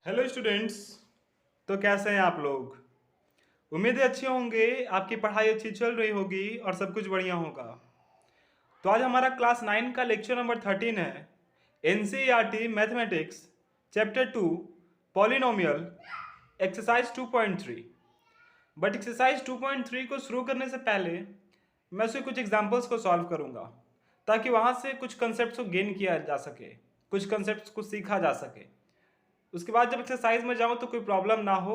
Hello students. तो कैसे हैं आप लोग? उम्मीद है अच्छे होंगे, आपकी पढ़ाई अच्छी चल रही होगी और सब कुछ बढ़िया होगा। तो आज हमारा क्लास 9 का लेक्चर नंबर 13 है। NCERT mathematics chapter 2 polynomial exercise 2.3। But exercise 2.3 को शुरू करने से पहले मैं उसके कुछ एग्जांपल्स को सॉल्व करूंगा, ताकि वहाँ से कुछ कंसेप्ट्स को गेन किया जा सके, कुछ कंसेप्ट्स को सीखा जा सके। उसके बाद जब एक्सरसाइज में जाऊं तो कोई प्रॉब्लम ना हो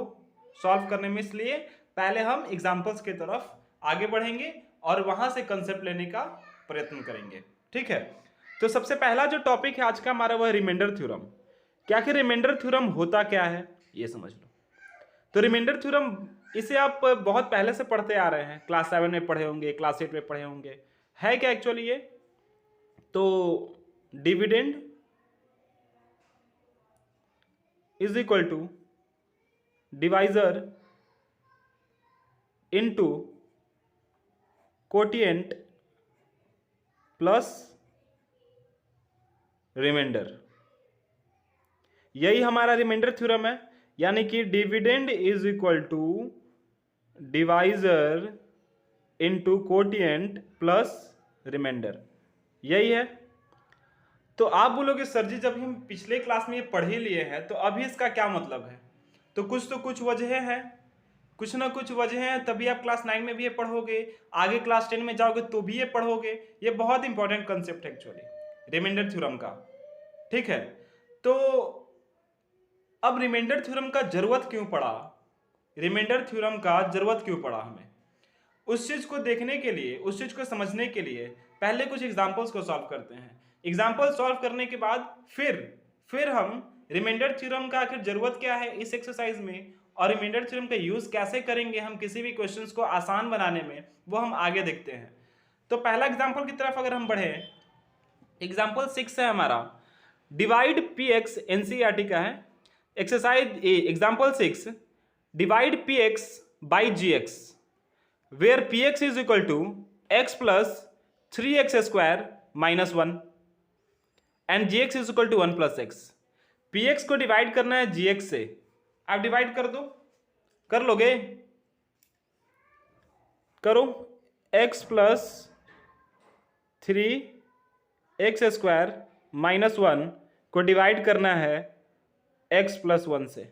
सॉल्व करने में, इसलिए पहले हम एग्जांपल्स की तरफ आगे बढ़ेंगे और वहां से कंसेप्ट लेने का प्रयत्न करेंगे। ठीक है, तो सबसे पहला जो टॉपिक है आज का हमारा वह रिमाइंडर थ्योरम। क्या कि रिमाइंडर थ्योरम होता क्या है ये समझ लो। तो रिमाइंडर थ्योरम इसे आप बहुत पहले से पढ़ते आ रहे हैं, क्लास 7 में पढ़े होंगे, क्लास 8 में पढ़े होंगे। है क्या एक्चुअली ये? तो dividend is equal to divisor into quotient plus remainder. यही हमारा रिमाइंडर थ्योरम है, यानी कि dividend is equal to divisor into quotient plus remainder, यही है। तो आप बोलोगे सर जी जब हम पिछले क्लास में ये पढ़ ही लिए हैं तो अभी इसका क्या मतलब है? तो कुछ वजह हैं, कुछ ना कुछ वजह हैं, तभी आप क्लास 9 में भी ये पढ़ोगे, आगे क्लास 10 में जाओगे तो भी ये पढ़ोगे। ये बहुत इंपॉर्टेंट कंसेप्ट है एक्चुअली रिमाइंडर थ्योरम का। ठीक है, तो अब रिमाइंडर थ्योरम का जरूरत क्यों पड़ा? रिमाइंडर थ्योरम का जरूरत क्यों पड़ा हमें? उस चीज को देखने के लिए, उस चीज को समझने के लिए पहले कुछ एग्जांपल्स को सॉल्व करते हैं। एग्जांपल सॉल्व करने के बाद फिर हम रिमाइंडर थ्योरम का आखिर जरूरत क्या है इस एक्सरसाइज में, और रिमाइंडर थ्योरम का यूज कैसे करेंगे हम किसी भी क्वेश्चंस को आसान बनाने में, वो हम आगे देखते हैं। तो पहला एग्जांपल की तरफ अगर हम बढ़े, एग्जांपल 6 है हमारा, डिवाइड पी एक्स, एनसीईआरटी का है। Exercise example 6, divide p x by g x where px is equal to x plus 3x square minus 1 and gx is equal to 1 plus x। px को divide करना है gx से, आप divide कर दो, कर लोगे? करो। x plus 3x square minus 1 को डिवाइड करना है x प्लस 1 से।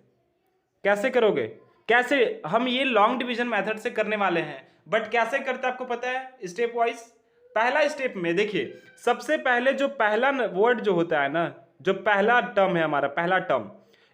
कैसे करोगे? कैसे? हम ये लॉन्ग डिवीजन मेथड से करने वाले हैं, बट कैसे करते हैं आपको पता है? Step wise. पहला स्टेप में देखिए, सबसे पहले जो पहला वर्ड जो होता है ना, जो पहला टर्म है हमारा, पहला टर्म,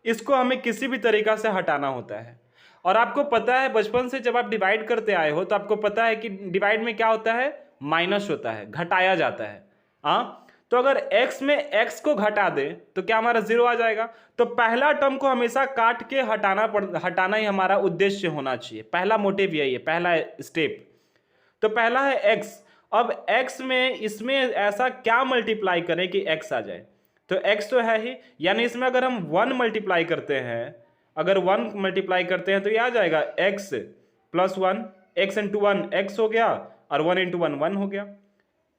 इसको हमें किसी भी तरीका से हटाना होता है। और आपको पता है बचपन से जब आप डिवाइड करते आए हो तो आपको पता है कि डिवाइड में क्या होता है? माइनस होता है, घटाया जाता है। हाँ, तो अगर x में x को घटा दे तो क्या हमारा 0 आ जाएगा? तो पहला टर्म को हमेशा काट के हटाना ही हमारा उद्देश्य होना चाहिए। पहला मोटिव यही है, पहला स्टेप। तो पहला है x। अब x में इसमें ऐसा क्या मल्टीप्लाई करें कि x आ जाए? तो x तो है ही, यानी इसमें अगर हम 1 मल्टीप्लाई करते हैं, अगर 1 मल्टीप्लाई करते हैं तो ये आ जाएगा x plus 1, x into 1 x हो गया और 1 इंटू 1 1 हो गया,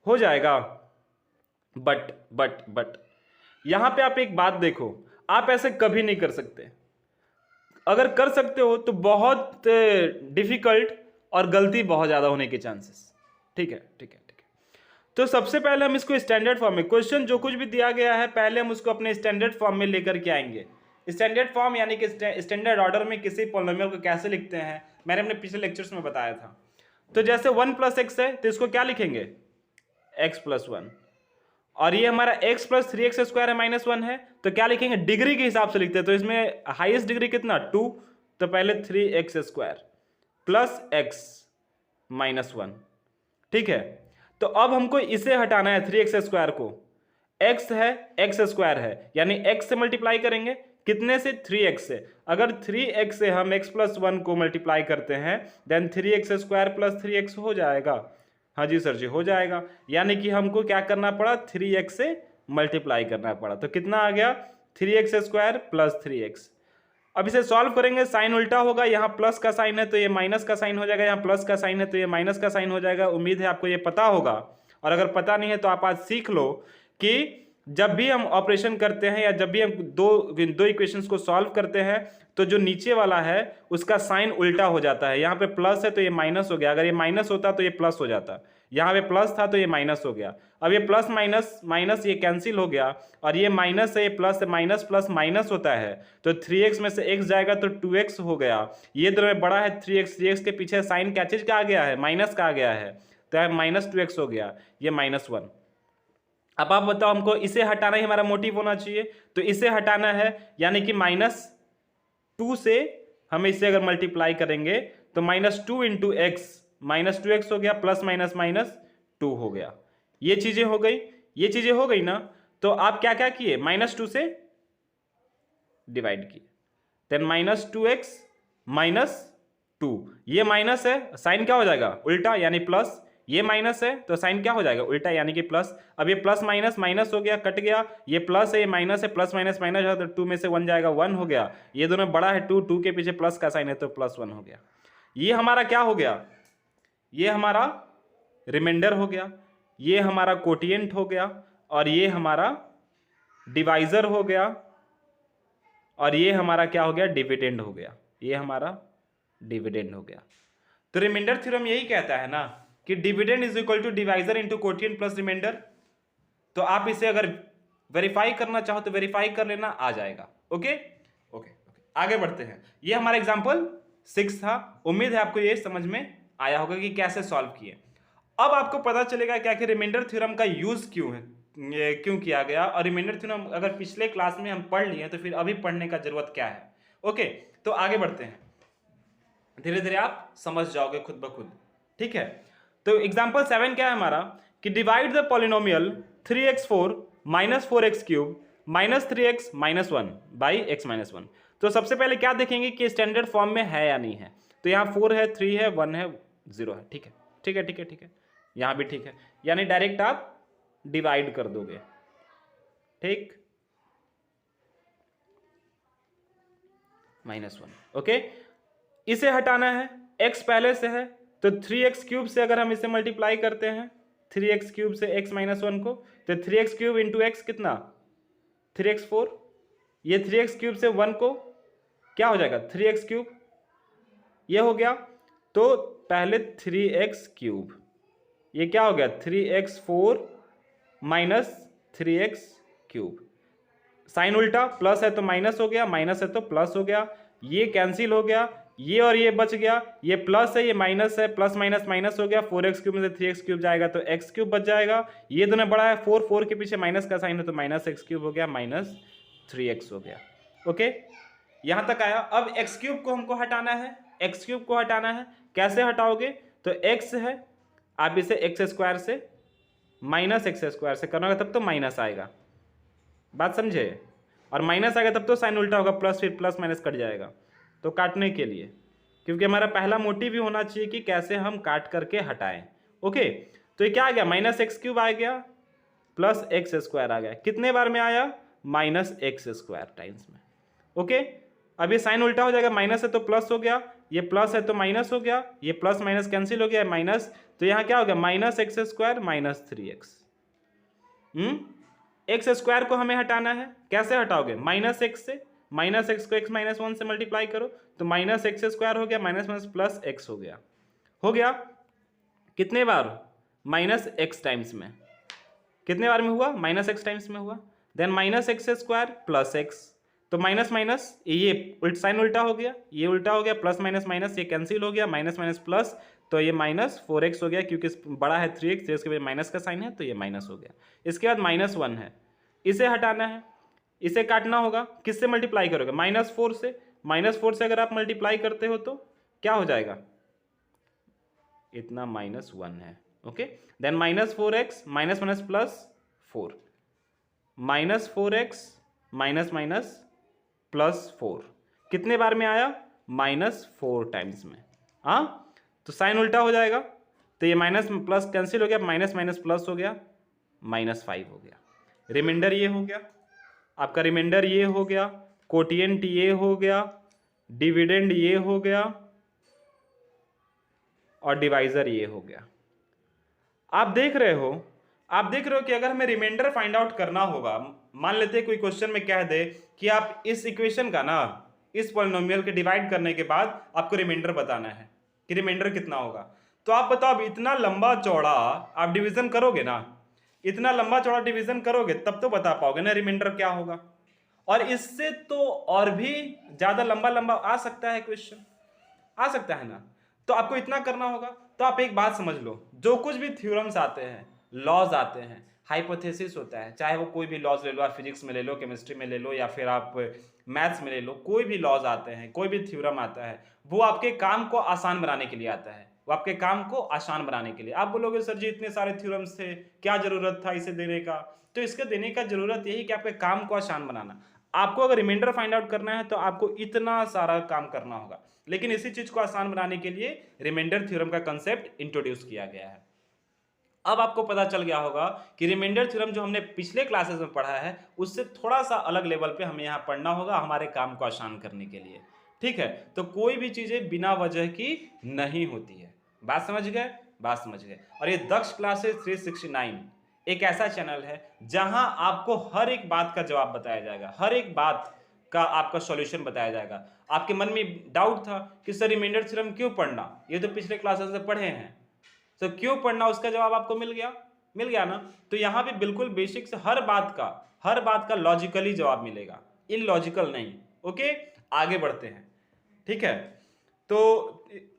हो जाएगा। बट यहां पे आप एक बात देखो, आप ऐसे कभी नहीं कर सकते। अगर कर सकते हो तो बहुत डिफिकल्ट और गलती बहुत ज्यादा होने के चांसेस। ठीक है। तो सबसे पहले हम इसको स्टैंडर्ड फॉर्म में, क्वेश्चन जो कुछ भी दिया गया है पहले हम उसको अपने स्टैंडर्ड फॉर्म में लेकर के आएंगे। स्टैंडर्ड फॉर्म यानी कि स्टैंडर्ड ऑर्डर में किसी पॉलिनोमियल को कैसे लिखते हैं, मैंने अपने पिछले लेक्चर्स में बताया था। तो जैसे 1 प्लस एक्स है तो इसको क्या लिखेंगे? x plus 1। और ये हमारा x प्लस 3x स्क्वायर है माइनस 1 है, तो क्या लिखेंगे? डिग्री के हिसाब से लिखते हैं। तो इसमें हाईएस्ट डिग्री कितना? 2, तो पहले 3x square plus x minus 1। ठीक है, तो अब हमको इसे हटाना है 3x स्क्वायर को। x है, x स्क्वायर है, यानी x से मल्टीप्लाई करेंगे, कितने से? 3x से। अगर 3x से हम x प्लस 1 को मल्टीप्लाई करते हैं then 3x square plus 3x हो जाएगा। हाँ जी सर जी, हो जाएगा। यानी कि हमको क्या करना पड़ा? 3x से मल्टीप्लाई करना पड़ा। तो कितना आ गया? 3x square plus 3x। अब इसे सॉल्व करेंगे, साइन उल्टा होगा, यहाँ प्लस का साइन है तो ये माइनस का साइन हो जाएगा, यहाँ प्लस का साइन है तो ये माइनस का साइन हो जाएगा। उम्मीद है आपको ये पता होगा, और अगर पता नहीं है तो आप आज सीख लो कि जब भी हम ऑपरेशन करते हैं या जब भी हम दो इक्वेशंस को सॉल्व करते हैं तो जो नीचे वाला है उसका साइन उल्टा हो जाता है। यहाँ पे प्लस है तो ये माइनस हो गया, अगर ये माइनस होता तो ये प्लस हो जाता, यहाँ पे प्लस था तो ये माइनस हो गया। अब ये प्लस माइनस माइनस ये कैंसिल हो गया और ये माइनस है, ये प्लस है, माइनस प्लस माइनस होता है तो 3x में से x जाएगा तो 2x हो गया। ये दोनों में बड़ा है 3x, 3x के पीछे साइन क्या चीज का आ गया है, माइनस का आ गया है, तो माइनस 2x हो गया, ये -1। अब आप बताओ, हमको इसे हटाना ही हमारा मोटिव होना चाहिए, तो इसे हटाना है, यानी कि -2 से हम इसे अगर मल्टीप्लाई करेंगे तो -2 इंटू एक्स, -2x हो गया, प्लस माइनस -2 हो गया। ये चीजें हो गई, ये चीजें हो गई ना। तो आप क्या क्या किए, -2 से डिवाइड किए, देन -2x -2, ये माइनस है, साइन क्या हो जाएगा उल्टा यानी प्लस, ये माइनस है तो साइन क्या हो जाएगा उल्टा यानी कि प्लस। अब ये प्लस माइनस माइनस हो गया, कट गया, ये प्लस है ये माइनस है, प्लस माइनस माइनस है तो 2 में से 1 जाएगा, 1 हो गया। ये दोनों बड़ा है 2, 2 के पीछे प्लस का साइन है तो +1 हो गया। ये हमारा क्या हो गया, ये हमारा रिमाइंडर हो गया, ये हमारा कोटिएंट हो गया, और ये हमारा डिवाइजर हो गया, और ये हमारा क्या हो गया, डिविडेंड हो गया, ये हमारा डिविडेंड हो गया। तो रिमाइंडर थ्योरम यही कहता है ना कि dividend is equal to divisor into quotient plus remainder. तो आप इसे अगर वेरीफाई करना चाहो तो वेरीफाई कर लेना, आ जाएगा। ओके ओके, आगे बढ़ते हैं। ये हमारा एग्जांपल 6 था। उम्मीद है आपको ये समझ में आया होगा कि कैसे सॉल्व किए। अब आपको पता चलेगा क्या कि रिमाइंडर थ्योरम का यूज क्यों है, ये क्यों किया गया, और रिमाइंडर थ्योरम अगर पिछले क्लास में हम पढ़ लिए तो फिर अभी पढ़ने का जरूरत क्या है। ओके, तो आगे बढ़ते हैं, धीरे धीरे आप समझ जाओगे खुद ब खुद। ठीक है, तो एग्जाम्पल 7 क्या है हमारा कि divide the polynomial 3x4 -4x³ -3x -1 by x -1। तो सबसे पहले क्या देखेंगे कि स्टैंडर्ड फॉर्म में है या नहीं है। तो यहाँ 4 है, 3 है, 1 है, 0 है। ठीक है ठीक है ठीक है ठीक है, यहाँ भी ठीक है, यानी डायरेक्ट आप डिवाइड कर दोगे। ठीक, -1। ओके, इसे हटाना है, x पहले से है तो 3x³ से अगर हम इसे मल्टीप्लाई करते हैं 3x³ से x -1 को, तो 3x³ इंटू एक्स कितना 3x4, ये 3x³ से 1 को क्या हो जाएगा 3x³, ये हो गया। तो पहले 3x³, ये क्या हो गया 3x4 -3x³, साइन उल्टा, प्लस है तो माइनस हो गया, माइनस है तो प्लस हो गया, ये कैंसिल हो गया, ये और ये बच गया, ये प्लस है ये माइनस है, प्लस माइनस माइनस हो गया, 4x³ में से 3x³ जाएगा तो x³ बच जाएगा, ये दोनों बड़ा है 4, 4 के पीछे माइनस का साइन है तो -x³ हो गया, -3x हो गया। ओके, यहां तक आया। अब x³ को हमको हटाना है, x³ को हटाना है, कैसे हटाओगे, तो x है, आप इसे x² से -x² से करना होगा तब तो माइनस आएगा, बात समझे, और माइनस आएगा तब तो साइन उल्टा होगा, प्लस, फिर प्लस माइनस कट जाएगा। तो काटने के लिए, क्योंकि हमारा पहला मोटिव भी होना चाहिए कि कैसे हम काट करके हटाएं। ओके, तो ये क्या आ गया -x³ आ गया प्लस x² आ गया, कितने बार में आया -x² टाइम्स में। ओके, अब ये साइन उल्टा हो जाएगा, माइनस है तो प्लस हो गया, ये प्लस है तो माइनस हो गया, ये प्लस माइनस कैंसिल हो गया, माइनस, तो यहाँ क्या हो गया -x² -3x। x² को हमें हटाना है, कैसे हटाओगे, -x से, -x को x -1 से मल्टीप्लाई करो तो -x² हो गया, माइनस माइनस प्लस x हो गया, हो गया कितने बार -x टाइम्स में, कितने बार में हुआ -x टाइम्स में हुआ, देन -x² प्लस x, तो माइनस माइनस ये साइन उल्टा हो गया, ये उल्टा हो गया, प्लस माइनस माइनस ये कैंसिल हो गया, माइनस माइनस प्लस, तो ये -4x हो गया, क्योंकि बड़ा है 3x, इसके बाद माइनस का साइन है तो ये माइनस हो गया। इसके बाद -1 है, इसे हटाना है, इसे काटना होगा, किससे मल्टीप्लाई करोगे -4 से, -4 से अगर आप मल्टीप्लाई करते हो तो क्या हो जाएगा, इतना -1 है। Okay, then -4x minus minus plus 4, -4x minus minus plus 4, कितने बार में आया -4 टाइम्स में। हाँ, तो साइन उल्टा हो जाएगा, तो ये माइनस प्लस कैंसिल हो गया, माइनस माइनस प्लस हो गया, -5 हो गया। रिमाइंडर ये हो गया आपका, रिमाइंडर ये हो गया, कोटिएंट ये हो गया, डिविडेंड ये हो गया, और डिवाइजर ये हो गया। आप देख रहे हो आप देख रहे हो कि अगर हमें रिमाइंडर फाइंड आउट करना होगा, मान लेते हैं कोई क्वेश्चन में कह दे कि आप इस इक्वेशन का ना इस पॉलिनोमियल के डिवाइड करने के बाद आपको रिमाइंडर बताना है कि रिमाइंडर कितना होगा, तो आप बताओ अब इतना लंबा चौड़ा आप डिवीजन करोगे ना, इतना लंबा चौड़ा डिवीजन करोगे तब तो बता पाओगे ना रिमाइंडर क्या होगा। और इससे तो और भी ज्यादा लंबा लंबा आ सकता है क्वेश्चन, आ सकता है ना। तो आपको इतना करना होगा। तो आप एक बात समझ लो, जो कुछ भी थ्योरम्स आते हैं, लॉज आते हैं, हाइपोथेसिस होता है, चाहे वो कोई भी लॉज ले लो, आप फिजिक्स में ले लो, केमिस्ट्री में ले लो, या फिर आप मैथ्स में ले लो, कोई भी लॉज आते हैं, कोई भी थ्योरम आता है, वो आपके काम को आसान बनाने के लिए आता है, वो आपके काम को आसान बनाने के लिए। आप बोलोगे सर जी इतने सारे थ्योरम्स थे, क्या जरूरत था इसे देने का? तो इसके देने का जरूरत यही कि आपके काम को आसान बनाना। आपको अगर रिमाइंडर फाइंड आउट करना है तो आपको इतना सारा काम करना होगा, लेकिन इसी चीज को आसान बनाने के लिए रिमाइंडर थ्योरम का कंसेप्ट इंट्रोड्यूस किया गया है। अब आपको पता चल गया होगा कि रिमाइंडर थ्योरम जो हमने पिछले क्लासेस में पढ़ा है उससे थोड़ा सा अलग लेवल पे हमें यहाँ पढ़ना होगा हमारे काम को आसान करने के लिए। ठीक है, तो कोई भी चीजें बिना वजह की नहीं होती है। बात समझ गए? बात समझ गए। और ये दक्ष क्लासेस 369 एक ऐसा चैनल है जहां आपको हर एक बात का जवाब बताया जाएगा, हर एक बात का आपका सॉल्यूशन बताया जाएगा। आपके मन में डाउट था कि सर रिमाइंडर थ्योरम क्यों पढ़ना, ये तो पिछले क्लासेस से पढ़े हैं, तो क्यों पढ़ना, उसका जवाब आपको मिल गया ना। तो यहाँ पे बिल्कुल बेसिक से हर बात का लॉजिकली जवाब मिलेगा, इलॉजिकल नहीं। ओके, आगे बढ़ते हैं। ठीक है, तो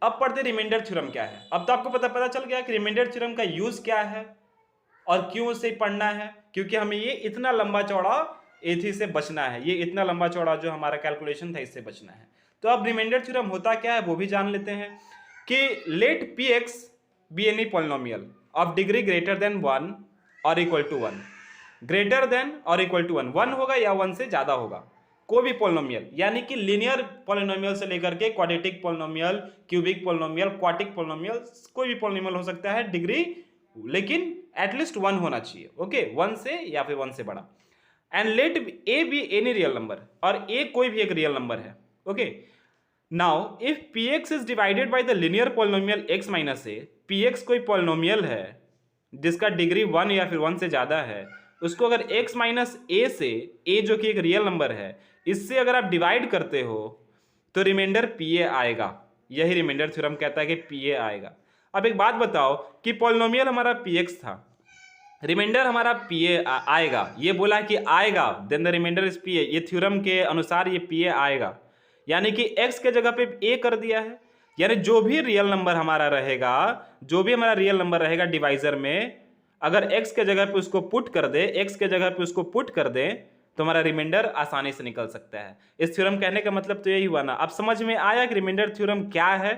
अब पढ़ते रिमाइंडर थ्योरम क्या है। अब तो आपको पता चल गया कि रिमाइंडर थ्योरम का यूज क्या है और क्यों उसे पढ़ना है, क्योंकि हमें ये इतना लंबा चौड़ा एथी से बचना है, ये इतना लंबा चौड़ा जो हमारा कैलकुलेशन था इससे बचना है। तो अब रिमाइंडर थ्योरम होता क्या है वो भी जान लेते हैं कि let p x be any polynomial of degree greater than 1 और इक्वल टू 1, ग्रेटर देन और इक्वल टू 1 होगा या 1 से ज्यादा होगा, कोई भी पॉलिनोमियल, यानी कि लीनियर पॉलिनोमियल से लेकर के quadratic polynomial, cubic polynomial, quartic polynomial, कोई भी पॉलिनोमियल हो सकता है डिग्री, लेकिन एटलीस्ट 1 होना चाहिए। ओके, 1 से या फिर 1 से बड़ा। And let A B any real number, और ए कोई भी एक रियल नंबर है। Okay, now if px is divided by the linear polynomial x minus A, px कोई पॉलिनोमियल है जिसका डिग्री 1 या फिर 1 से ज्यादा है, उसको अगर x माइनस ए से, a जो कि एक रियल नंबर है, इससे अगर आप डिवाइड करते हो तो रिमाइंडर pa आएगा। यही रिमाइंडर थ्योरम कहता है कि pa आएगा। अब एक बात बताओ कि पॉलिनोमियल हमारा px था, रिमाइंडर हमारा pa आएगा, ये बोला कि आएगा, then the remainder is pa, ये थ्योरम के अनुसार ये pa आएगा, यानी कि x के जगह पे a कर दिया है। यानी जो भी रियल नंबर हमारा रहेगा, जो भी हमारा रियल नंबर रहेगा डिवाइजर में, अगर x के जगह पे उसको पुट कर दे, x के जगह पे उसको पुट कर दे, तो हमारा रिमाइंडर आसानी से निकल सकता है। इस थ्योरम कहने का मतलब तो यही हुआ ना। अब समझ में आया कि रिमाइंडर थ्योरम क्या है,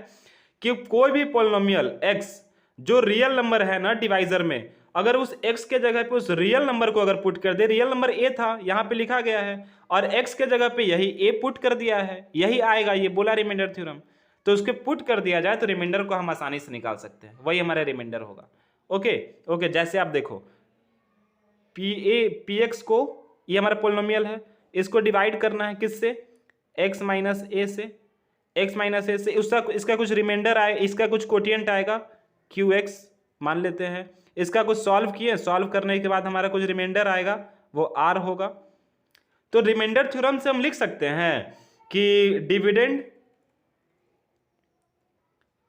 कि कोई भी पॉलिनोमियल x जो रियल नंबर है ना डिवाइजर में, अगर उस x के जगह पे उस रियल नंबर को अगर पुट कर दे, रियल नंबर a था यहाँ पे लिखा गया है, और x के जगह पे यही a पुट कर दिया है, यही आएगा, ये बोला रिमाइंडर थ्योरम, तो उसके पुट कर दिया जाए तो रिमाइंडर को हम आसानी से निकाल सकते हैं, वही हमारा रिमाइंडर होगा। ओके, जैसे आप देखो px को, ये हमारा पोलिनोमियल है, इसको डिवाइड करना है किससे, x माइनस ए से, x माइनस ए से, उसका इसका कुछ रिमाइंडर आए, इसका कुछ कोटिएंट आएगा qx मान लेते हैं, इसका कुछ सॉल्व किए, सॉल्व करने के बाद हमारा कुछ रिमाइंडर आएगा, वो r होगा। तो रिमाइंडर थ्योरम से हम लिख सकते हैं कि dividend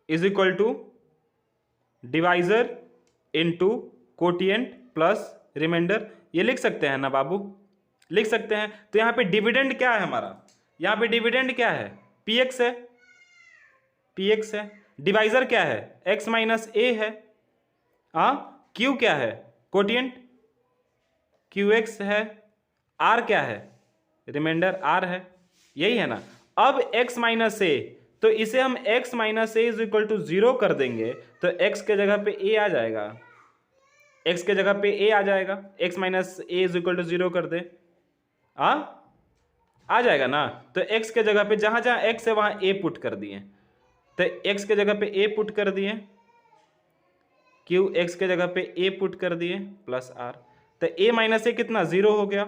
is equal to divisor into quotient plus remainder, ये लिख सकते हैं ना बाबू, लिख सकते हैं। तो यहाँ पे डिविडेंड क्या है हमारा, यहाँ पे डिविडेंड क्या है, px है, px है, डिवाइजर क्या है, x माइनस ए है, q क्या है, कोटिएंट qx है, r क्या है, रिमाइंडर r है, यही है ना। अब x माइनस ए, तो इसे हम x minus A is equal to 0 कर देंगे, तो x के जगह पे a आ जाएगा, x के जगह पे a आ जाएगा, x minus A is equal to 0 कर दे, आ जाएगा ना। तो x के जगह पे जहां जहां x है वहां a पुट कर दिए, तो x के जगह पे a पुट कर दिए, q x के जगह पे a पुट कर दिए प्लस r, तो a माइनस ए कितना 0 हो गया,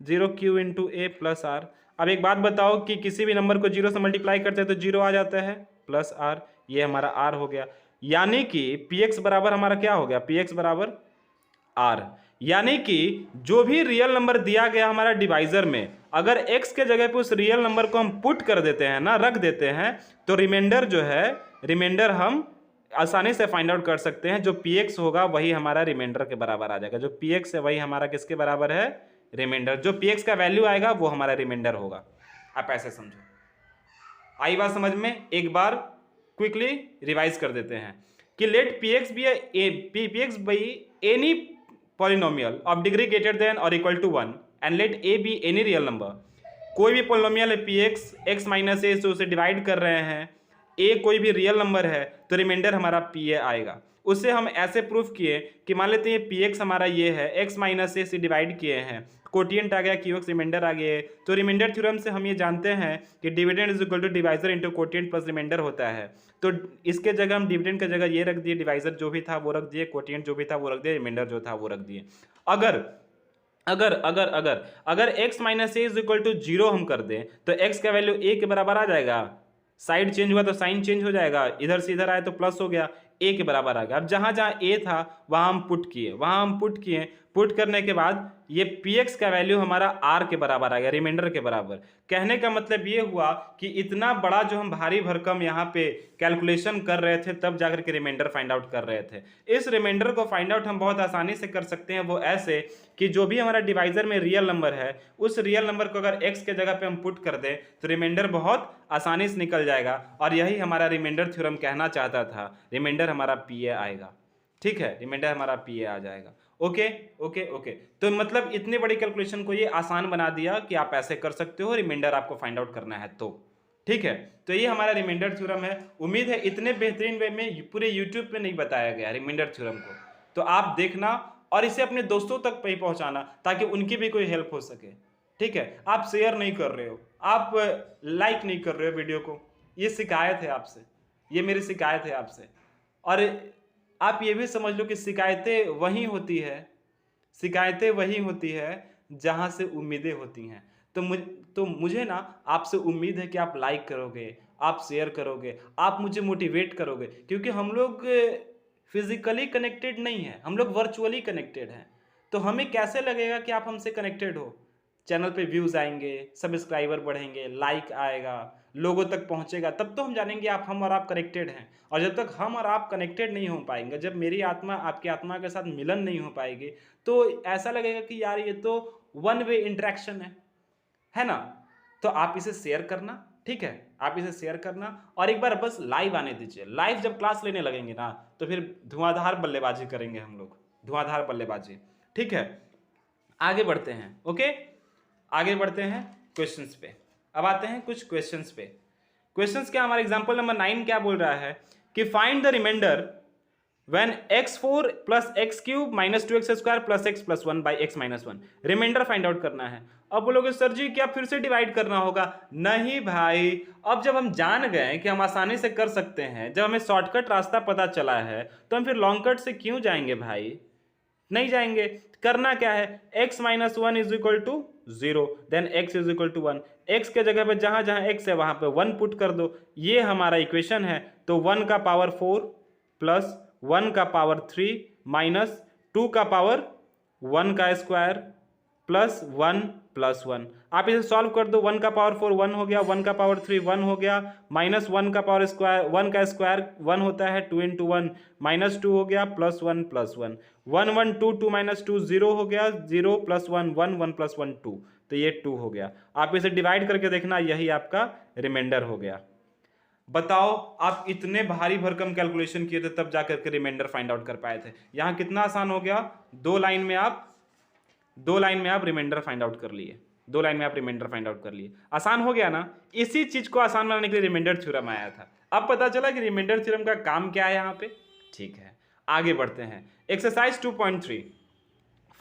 0 q इंटू ए प्लस r। अब एक बात बताओ कि किसी भी नंबर को 0 से मल्टीप्लाई करते हैं तो 0 आ जाता है प्लस r, ये हमारा r हो गया। यानी कि px बराबर हमारा क्या हो गया, px बराबर आर, यानी कि जो भी रियल नंबर दिया गया हमारा डिवाइजर में, अगर x के जगह पे उस रियल नंबर को हम पुट कर देते हैं ना, रख देते हैं, तो रिमाइंडर जो है, रिमाइंडर हम आसानी से फाइंड आउट कर सकते हैं। जो px होगा वही हमारा रिमाइंडर के बराबर आ जाएगा। जो px है वही हमारा किसके बराबर है? रिमाइंडर। जो px का वैल्यू आएगा वो हमारा रिमाइंडर होगा। आप ऐसे समझो। आई बात समझ में? एक बार क्विकली रिवाइज कर देते हैं कि let px be any polynomial of degree greater than और equal to 1 and let a be any real number. कोई भी पॉलिनोमियल है px x माइनस ए से उसे डिवाइड कर रहे हैं, a कोई भी रियल नंबर है, तो रिमाइंडर हमारा pa आएगा। उससे हम ऐसे प्रूफ किए कि मान लेते हैं px हमारा ये है, x माइनस ए से डिवाइड किए हैं, कोटिएंट आ गया, qx रिमाइंडर आ गया। तो रिमाइंडर थ्योरम से हम ये जानते हैं कि dividend is equal to divisor into quotient plus remainder होता है। तो इसके जगह हम डिविडेंड की जगह ये रख दिए, डिवाइजर जो भी था वो रख दिए, कोटिएंट जो भी था वो रख दिए, रिमाइंडर जो था वो रख दिए। अगर अगर अगर अगर अगर x minus A is equal to 0 हम कर दें तो x का वैल्यू a के बराबर आ जाएगा। साइड चेंज हुआ तो साइन चेंज हो जाएगा, इधर से इधर आए तो प्लस हो गया, a के बराबर आ गया। अब जहां जहां a था वहां हम पुट किए, पुट करने के बाद ये px का वैल्यू हमारा r के बराबर आ गया, रिमाइंडर के बराबर। कहने का मतलब ये हुआ कि इतना बड़ा जो हम भारी भरकम यहाँ पे कैलकुलेशन कर रहे थे तब जाकर के रिमाइंडर फाइंड आउट कर रहे थे। इस रिमाइंडर को फाइंड आउट हम बहुत आसानी से कर सकते हैं, वो ऐसे कि जो भी हमारा डिवाइजर में रियल नंबर है, उस रियल नंबर को अगर x के जगह पे हम पुट कर दें तो रिमाइंडर बहुत आसानी से निकल जाएगा। और यही हमारा रिमाइंडर थ्योरम कहना चाहता था। रिमाइंडर हमारा pa आएगा, ठीक है, रिमाइंडर हमारा pa आ जाएगा। Okay okay okay. तो मतलब इतनी बड़ी कैलकुलेशन को ये आसान बना दिया कि आप ऐसे कर सकते हो, रिमाइंडर आपको फाइंड आउट करना है तो, ठीक है। तो ये हमारा रिमाइंडर थ्योरम है। उम्मीद है इतने बेहतरीन वे में पूरे यूट्यूब पे नहीं बताया गया रिमाइंडर थ्योरम को, तो आप देखना और इसे अपने दोस्तों तक ही पहुंचाना ताकि उनकी भी कोई हेल्प हो सके, ठीक है। आप शेयर नहीं कर रहे हो, आप लाइक नहीं कर रहे हो वीडियो को, ये शिकायत है आपसे, ये मेरी शिकायत है आपसे। और आप ये भी समझ लो कि शिकायतें वही होती है जहां से उम्मीदें होती हैं। तो मुझे ना आपसे उम्मीद है कि आप लाइक करोगे, आप शेयर करोगे, आप मुझे मोटिवेट करोगे, क्योंकि हम लोग फिजिकली कनेक्टेड नहीं है, हम लोग वर्चुअली कनेक्टेड हैं। तो हमें कैसे लगेगा कि आप हमसे कनेक्टेड हो? चैनल पे व्यूज आएंगे, सब्सक्राइबर बढ़ेंगे, लाइक आएगा, लोगों तक पहुंचेगा, तब तो हम जानेंगे हम और आप कनेक्टेड हैं। और जब तक हम और आप कनेक्टेड नहीं हो पाएंगे, जब मेरी आत्मा आपकी आत्मा के साथ मिलन नहीं हो पाएगी, तो ऐसा लगेगा कि यार ये तो वन वे इंटरेक्शन है ना। तो आप इसे शेयर करना, ठीक है, आप इसे शेयर करना और एक बार बस लाइव आने दीजिए। लाइव जब क्लास लेने लगेंगे ना तो फिर धुआंधार बल्लेबाजी करेंगे हम लोग, धुआंधार बल्लेबाजी, ठीक है। आगे बढ़ते हैं, ओके, आगे बढ़ते हैं क्वेश्चंस पे। अब आते हैं कुछ क्वेश्चंस पे। क्वेश्चंस क्या, हमारा एग्जांपल नंबर 9 क्या बोल रहा है कि find the remainder when x4 plus x cube minus 2x square plus x plus 1 by x minus 1। Remainder find out करना है। अब बोलोगे सर जी क्या फिर से डिवाइड करना होगा? नहीं भाई, अब जब हम जान गए कि हम आसानी से कर सकते हैं, जब हमें शॉर्टकट रास्ता पता चला है, तो हम फिर लॉन्ग कट से क्यों जाएंगे भाई? नहीं जाएंगे। करना क्या है, x minus 1 is equal to 0, then x is equal to 1। x के जगह पे जहां जहां x है वहां पे 1 पुट कर दो, ये हमारा इक्वेशन है। तो 1 का पावर 4 प्लस 1 का पावर 3 माइनस 2 का पावर 1 का स्क्वायर प्लस 1 प्लस 1। आप इसे सॉल्व कर दो, 1 का पावर 4 1 हो गया, 1 का पावर 3 1 हो गया, माइनस 1 का पावर स्क्वायर, 1 का स्क्वायर 1 होता है, 2 इंटू 1 माइनस 2 हो गया, प्लस 1 प्लस 1, 1 1 2 2 माइनस 2 0 हो गया, 0 प्लस 1 1 1 प्लस 1 2, तो ये 2 हो गया। आप इसे डिवाइड करके देखना, यही आपका रिमाइंडर हो गया। बताओ, आप इतने भारी भरकम कैलकुलेशन किए थे तब जाकर के रिमाइंडर फाइंड आउट कर पाए थे। यहाँ कितना आसान हो गया, दो लाइन में आप रिमाइंडर फाइंड आउट कर लिए, दो लाइन में आप रिमाइंडर फाइंड आउट कर लिए। आसान हो गया ना। इसी चीज को आसान बनाने के लिए रिमाइंडर थ्योरम आया था। अब पता चला कि रिमाइंडर थ्योरम का काम क्या है यहाँ पे, ठीक है। आगे बढ़ते हैं, exercise 2.3,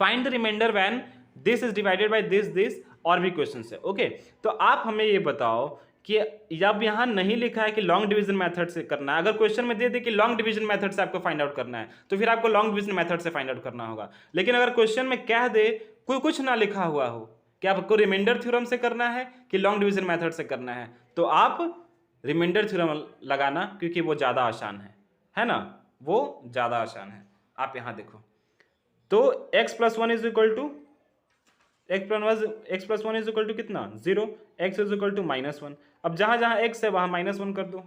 find the remainder when this is divided by this और भी क्वेश्चन है, ओके। तो आप हमें ये बताओ कि जब यहाँ नहीं लिखा है कि लॉन्ग डिवीजन मेथड से करना है, अगर क्वेश्चन में दे दे कि लॉन्ग डिवीजन मेथड से आपको फाइंड आउट करना है, तो फिर आपको लॉन्ग डिवीजन मेथड से फाइंड आउट करना होगा। लेकिन अगर क्वेश्चन में कह दे, कोई कुछ ना लिखा हुआ हो कि आपको रिमाइंडर थ्योरम से करना है कि लॉन्ग डिवीजन मेथड से करना है, तो आप रिमाइंडर थ्योरम लगाना, क्योंकि वो ज़्यादा आसान है ना, वो ज़्यादा आसान है। आप यहाँ देखो, तो x plus one is equal to x plus one is equal to कितना 0, x इज इक्वल टू -1। अब जहां जहां x है वहां -1 कर दो,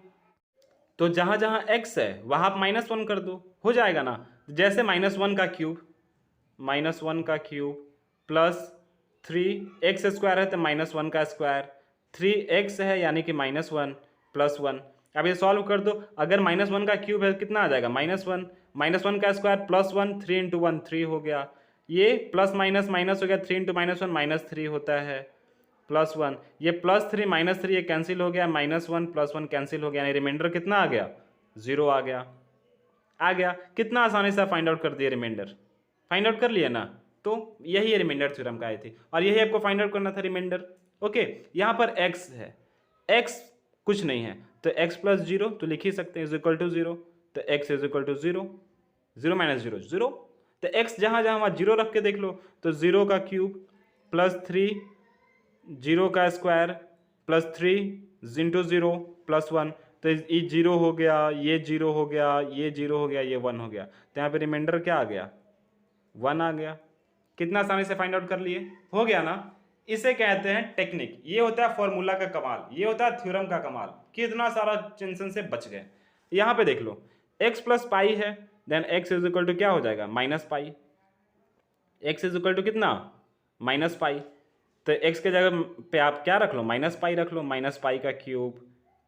तो जहां जहां x है वहां आप -1 कर दो, हो जाएगा ना। जैसे -1 का क्यूब प्लस 3x स्क्वायर है तो -1 का स्क्वायर, 3x है यानी कि -1 प्लस 1। अब ये सॉल्व कर दो, अगर -1 का क्यूब है कितना आ जाएगा -1 का स्क्वायर प्लस 1, 3 इंटू 1 3 हो गया, ये प्लस माइनस माइनस हो गया, 3 इंटू -1 -3 होता है प्लस 1, ये प्लस 3 -3 ये कैंसिल हो गया, -1 प्लस 1 कैंसिल हो गया, यानी रिमाइंडर कितना आ गया 0 आ गया। कितना आसानी से फाइंड आउट कर दिए, रिमाइंडर फाइंड आउट कर लिया ना। तो यही रिमाइंडर थ्योरम का आई थी और यही आपको फाइंड आउट करना था रिमाइंडर। ओके, यहाँ पर x है, x कुछ नहीं है तो x प्लस 0 तो लिख ही सकते हैं इज इक्वल टू 0, तो x is equal to 0, 0 minus 0 0, तो x जहाँ जहाँ वहाँ 0 रख के देख लो, तो 0 का क्यूब प्लस 3, 0 का स्क्वायर प्लस 3 इंटू 0 प्लस 1, तो ये 0 हो गया, ये 0 हो गया, ये 0 हो गया, ये 1 हो गया, तो यहाँ पे रिमाइंडर क्या आ गया 1 आ गया। कितना आसानी से फाइंड आउट कर लिए, हो गया ना। इसे कहते हैं टेक्निक, ये होता है फॉर्मूला का कमाल, ये होता है थ्योरम का कमाल, कितना सारा टेंशन से बच गए। यहाँ पे देख लो x प्लस पाई है, then x is equal to क्या हो जाएगा minus pi, x is equal to कितना माइनस पाई, तो x के जगह पे आप क्या रख लो माइनस पाई रख लो, माइनस पाई का क्यूब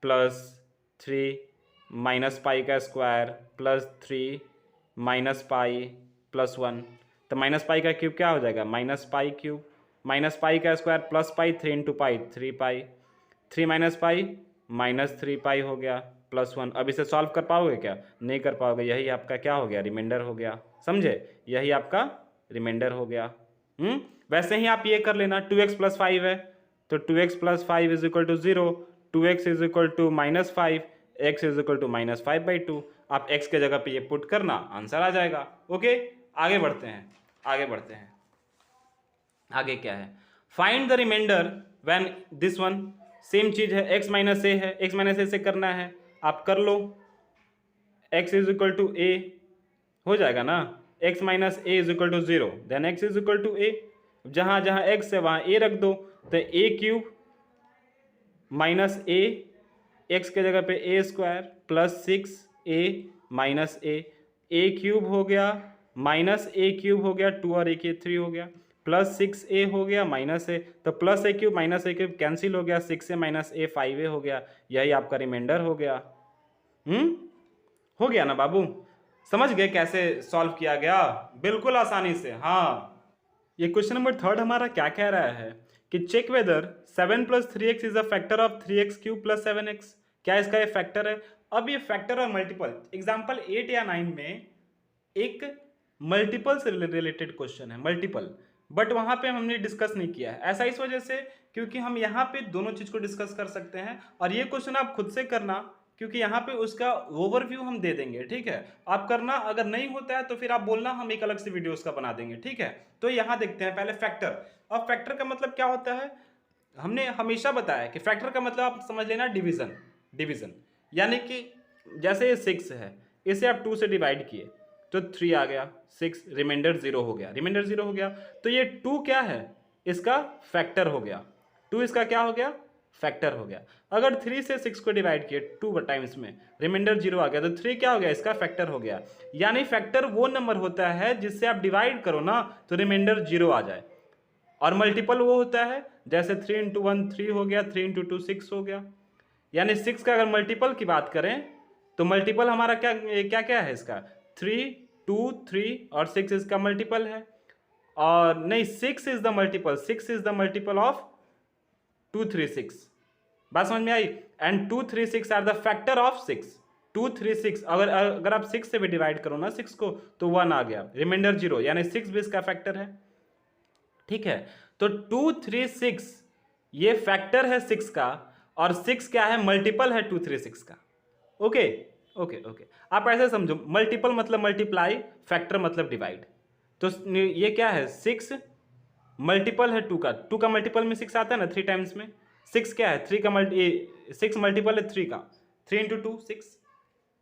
प्लस 3 माइनस पाई का square plus 3 minus pi plus 1, तो माइनस पाई का क्यूब क्या हो जाएगा minus pi cube, minus pi का square plus pi, 3 into pi 3 pi, 3 minus pi -3 pi हो गया प्लस 1। अब इसे सॉल्व कर पाओगे क्या, नहीं कर पाओगे, यही आपका क्या हो गया रिमाइंडर हो गया, समझे, यही आपका रिमाइंडर हो गया। वैसे ही आप ये कर लेना, 2x प्लस 5 है तो 2x plus 5 is equal to 0, 2x is equal to -5, x is equal to -5/2, आप x के जगह पे ये पुट करना, आंसर आ जाएगा। ओके, आगे बढ़ते हैं, आगे क्या है, find the remainder when this one, same चीज है, x माइनस ए है, x माइनस ए से करना है, आप कर लो, x is equal to A हो जाएगा ना, x minus A is equal to 0, then x is equal to A, जहां जहां x है वहां a रख दो, तो a cube minus a, x के जगह पे a square plus 6a minus a cube हो गया माइनस a क्यूब हो गया, 2 और 1 3 हो गया, प्लस 6a हो गया माइनस a, तो plus a cube minus a cube cancel हो गया, 6a माइनस a 5a हो गया, यही आपका रिमाइंडर हो गया। हो गया ना बाबू, समझ गए कैसे सॉल्व किया गया, बिल्कुल आसानी से। हाँ, ये क्वेश्चन नंबर 3 हमारा क्या कह रहा है कि check whether 7 plus 3x is a factor of 3x cube plus 7x, क्या इसका ये फैक्टर है। अब ये फैक्टर और मल्टीपल, एग्जाम्पल 8 या 9 में एक मल्टीपल से रिलेटेड क्वेश्चन है, मल्टीपल, बट वहां पे हमने डिस्कस नहीं किया है, ऐसा इस वजह से क्योंकि हम यहाँ पे दोनों चीज को डिस्कस कर सकते हैं, और ये क्वेश्चन आप खुद से करना क्योंकि यहाँ पे उसका ओवरव्यू हम दे देंगे, ठीक है, आप करना, अगर नहीं होता है तो फिर आप बोलना, हम एक अलग से वीडियो उसका बना देंगे, ठीक है। तो यहाँ देखते हैं पहले फैक्टर। अब फैक्टर का मतलब क्या होता है, हमने हमेशा बताया कि फैक्टर का मतलब आप समझ लेना डिवीजन, यानी कि जैसे ये 6 है, इसे आप 2 से डिवाइड किए तो 3 आ गया, 6 रिमाइंडर 0 हो गया, तो ये 2 क्या है, इसका फैक्टर हो गया, 2 इसका क्या हो गया, फैक्टर हो गया। अगर 3 से 6 को डिवाइड किए 2 टाइम्स में, रिमाइंडर 0 आ गया, तो 3 क्या हो गया, इसका फैक्टर हो गया। यानी फैक्टर वो नंबर होता है जिससे आप डिवाइड करो ना तो रिमाइंडर 0 आ जाए, और मल्टीपल वो होता है जैसे 3 इंटू 1 3 हो गया, 3 इंटू 2 6 हो गया। यानी 6 का अगर मल्टीपल की बात करें तो मल्टीपल हमारा क्या क्या है इसका, 3 2 3 और 6 इसका मल्टीपल है, और नहीं 6 is the multiple, 6 is the multiple of 2 3 6, बात समझ में आई। And 2 3 6 are the factor of 6, 2 3 6, अगर आप 6 से भी डिवाइड करो ना 6 को तो 1 आ गया, रिमाइंडर 0, यानी 6 भी इसका फैक्टर है, ठीक है। तो 2 3 6 ये फैक्टर है 6 का, और 6 क्या है, मल्टीपल है 2 3 6 का। ओके, आप ऐसे समझो, मल्टीपल मतलब मल्टीप्लाई, फैक्टर मतलब डिवाइड। तो ये क्या है, 6 मल्टीपल है 2 का मल्टीपल में 6 आता है ना 3 टाइम्स में, 6 क्या है, 6 मल्टीपल है 3 का, 3 इंटू 2 6,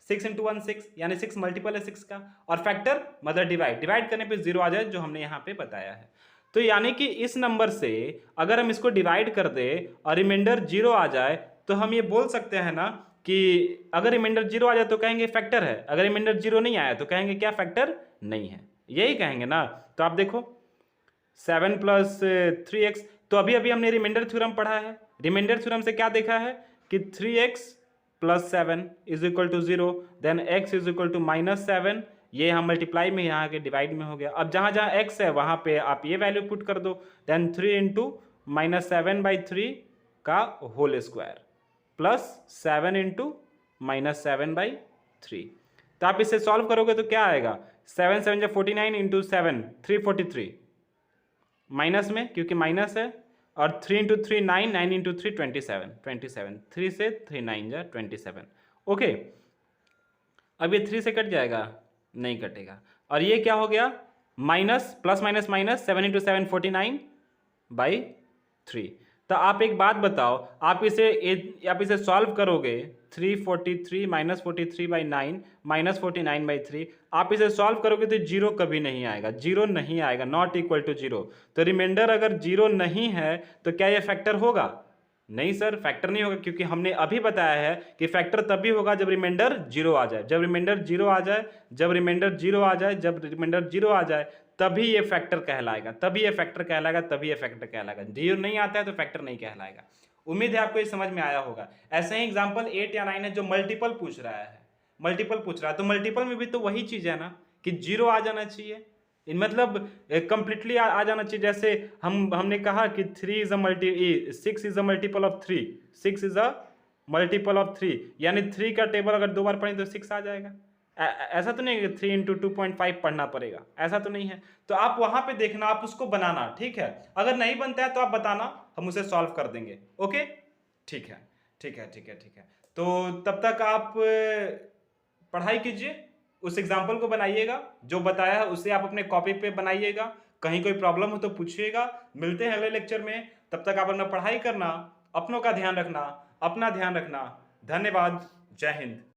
6 इंटू 1 6, यानी 6 मल्टीपल है 6 का, और फैक्टर मतलब डिवाइड करने पे 0 आ जाए, जो हमने यहाँ पे बताया है। तो यानी कि इस नंबर से अगर हम इसको डिवाइड कर दे और रिमाइंडर 0 आ जाए, तो हम ये बोल सकते हैं ना कि अगर रिमाइंडर 0 आ जाए तो कहेंगे फैक्टर है, अगर रिमाइंडर 0 नहीं आया तो कहेंगे क्या, फैक्टर नहीं है, यही कहेंगे ना। तो आप देखो 7 प्लस 3x, तो अभी अभी हमने रिमाइंडर थ्योरम पढ़ा है, रिमाइंडर थ्योरम से क्या देखा है कि 3x plus 7 is equal to 0, then x is equal to -7, ये यहाँ मल्टीप्लाई में यहाँ के डिवाइड में हो गया। अब जहाँ जहाँ x है वहाँ पे आप ये वैल्यू पुट कर दो, देन 3 इंटू -7/3 का होल स्क्वायर प्लस 7 इंटू -7/3। तो आप इसे सॉल्व करोगे तो क्या आएगा, 7 7 49 इंटू 7 343, माइनस में क्योंकि माइनस है, और 3 इंटू 3 9, 9 इंटू 3 27, 3 से 3 9 जा 27। ओके, अब ये 3 से कट जाएगा, नहीं कटेगा, और ये क्या हो गया, minus plus minus minus, 7 into 7 49/3। तो आप एक बात बताओ, आप इसे सॉल्व करोगे, 343 -43/9 -49/3, आप इसे सॉल्व करोगे तो 0 कभी नहीं आएगा, 0 नहीं आएगा, नॉट इक्वल टू 0। तो रिमाइंडर अगर 0 नहीं है तो क्या ये फैक्टर होगा, नहीं सर, फैक्टर नहीं होगा, क्योंकि हमने अभी बताया है कि फैक्टर तभी होगा जब रिमाइंडर 0 आ जाए, जब रिमाइंडर 0 आ जाए, जब रिमाइंडर 0 आ जाए, जब रिमाइंडर 0 आ जाए, तभी ये फैक्टर कहलाएगा, तभी ये फैक्टर कहलाएगा, तभी ये फैक्टर कहलाएगा। 0 नहीं आता है तो फैक्टर नहीं कहलाएगा। उम्मीद है आपको ये समझ में आया होगा। ऐसे ही एग्जाम्पल 8 या 9 है जो मल्टीपल पूछ रहा है, मल्टीपल पूछ रहा है, तो मल्टीपल में भी तो वही चीज है ना कि 0 आ जाना चाहिए, मतलब कंप्लीटली आ जाना चाहिए। जैसे हमने कहा कि 6 is a multiple of 3, 6 is a multiple of 3, यानी 3 का टेबल अगर 2 बार पढ़ें तो 6 आ जाएगा। ऐसा तो नहीं है कि 3 इंटू 2.5 पढ़ना पड़ेगा, ऐसा तो नहीं है। तो आप वहां पे देखना, आप उसको बनाना, ठीक है। अगर नहीं बनता है तो आप बताना, हम उसे सॉल्व कर देंगे। ओके, ठीक है, ठीक है, ठीक है, ठीक है। तो तब तक आप पढ़ाई कीजिए, उस एग्जाम्पल को बनाइएगा, जो बताया है उसे आप अपने कॉपी पे बनाइएगा, कहीं कोई प्रॉब्लम हो तो पूछिएगा। मिलते हैं अगले लेक्चर में, तब तक आप अपना पढ़ाई करना, अपनों का ध्यान रखना, अपना ध्यान रखना। धन्यवाद, जय हिंद।